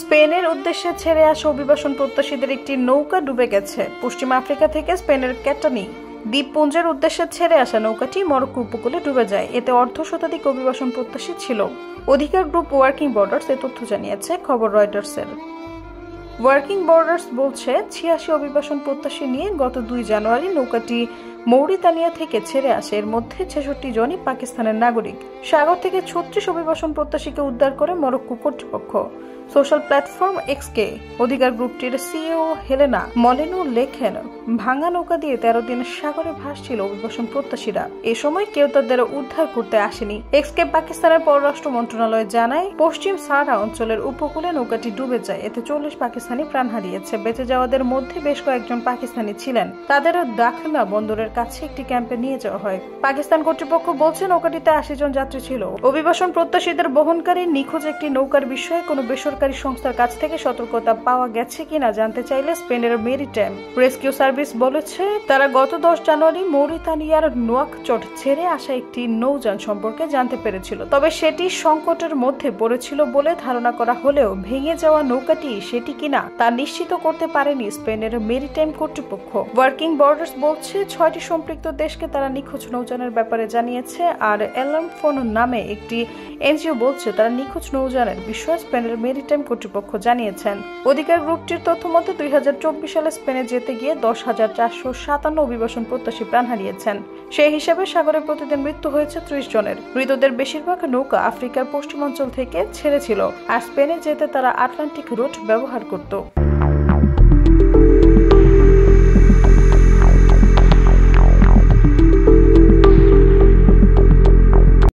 স্পেনের উদ্দেশ্যে ছেড়ে আসা অভিবাসন প্রত্যাশীদের একটি নৌকা ডুবে গেছে। পশ্চিম আফ্রিকা থেকে স্পেনের ক্যাটানি দ্বীপপুঞ্জের উদ্দেশ্যে ছেড়ে আসা নৌকাটি মরক্কো উপকূলে ডুবে যায়। এতে অর্ধশতাধিক অভিবাসন প্রত্যাশী ছিল। অধিকার গ্রুপ ওয়ার্কিং বর্ডার্স এ তথ্য জানিয়েছে, খবর রয়টার্সের। ওয়ার্কিং বর্ডার্স বলছে ৮৬ অভিবাসন প্রত্যাশী নিয়ে গত ২ জানুয়ারি নৌকাটি মৌরিতানিয়া থেকে ছেড়ে আসে। এর মধ্যে ৬৬ জনই পাকিস্তানের নাগরিক। সাগর থেকে ৩৬ অভিবাসন প্রত্যাশীকে উদ্ধার করে মরক্কো কর্তৃপক্ষ। সোশ্যাল প্ল্যাটফর্ম এক্সকে অধিকার গ্রুপটির সিইও হেলেনা মলেনো লেখেন, ভাঙা নৌকা দিয়ে ১৩ দিন সাগরে ভাসছিল অভিবাসন প্রত্যাশীরা। এ সময় কেউ তাদের উদ্ধার করতে আসেনি। এক্সকে পাকিস্তানের পররাষ্ট্র মন্ত্রণালয় জানায়, পশ্চিম সাহারা অঞ্চলের উপকূলে নৌকাটি ডুবে যায়। এতে ৪০ পাকিস্তানি প্রাণ হারিয়েছে। বেঁচে যাওয়াদের মধ্যে বেশ কয়েকজন পাকিস্তানি ছিলেন। তাদের দাখলা বন্দরের কাছে একটি ক্যাম্পে নিয়ে যাওয়া হয়। পাকিস্তান কর্তৃপক্ষ বলছে নৌকাটিতে ৮০ জন যাত্রী ছিল। অভিবাসন প্রত্যাশীদের বহনকারী নিখোঁজ একটি নৌকার বিষয়ে কোনো বেসরকারি সংস্থার কাছ থেকে সতর্কতা পাওয়া গেছে কিনা জানতে চাইলে স্পেনের মেরিটাইম রেস্কিউ সার্ভিস বলেছে, তারা গত ১০ জানুয়ারি মৌরিতানিয়ার নোয়াকচট ছেড়ে আসা একটি নৌযান সম্পর্কে জানতে পেরেছিল। তবে সেটি সংকটের মধ্যে পড়েছিল বলে ধারণা করা হলেও ভেঙে যাওয়া নৌকাটি সেটি কিনা তা নিশ্চিত করতে পারেনি স্পেনের মেরিটাইম কর্তৃপক্ষ। ওয়ার্কিং বর্ডার্স বলছে ৬টি সম্পৃক্ত দেশকে তারা নিখোঁজ নৌযানের ব্যাপারে জানিয়েছে। আর অ্যালার্ম ফোন নামে একটি এনজিও বলছে তারা নিখোঁজ নৌযানের বিষয়ে স্পেনের মেরিটাইম কর্তৃপক্ষ জানিয়েছেন। অধিকার গ্রুপটির তথ্য মতে ২০২৪ সালে স্পেনে যেতে গিয়ে ১০,৪৫৭ অভিবাসন প্রত্যাশী প্রাণ হারিয়েছেন। সেই হিসাবে সাগরে প্রতিদিন মৃত্যু হয়েছে ৩০ জনের। মৃতদের বেশিরভাগ নৌকা আফ্রিকার পশ্চিমাঞ্চল থেকে ছেড়েছিল, আর স্পেনে যেতে তারা আটলান্টিক রুট ব্যবহার করত।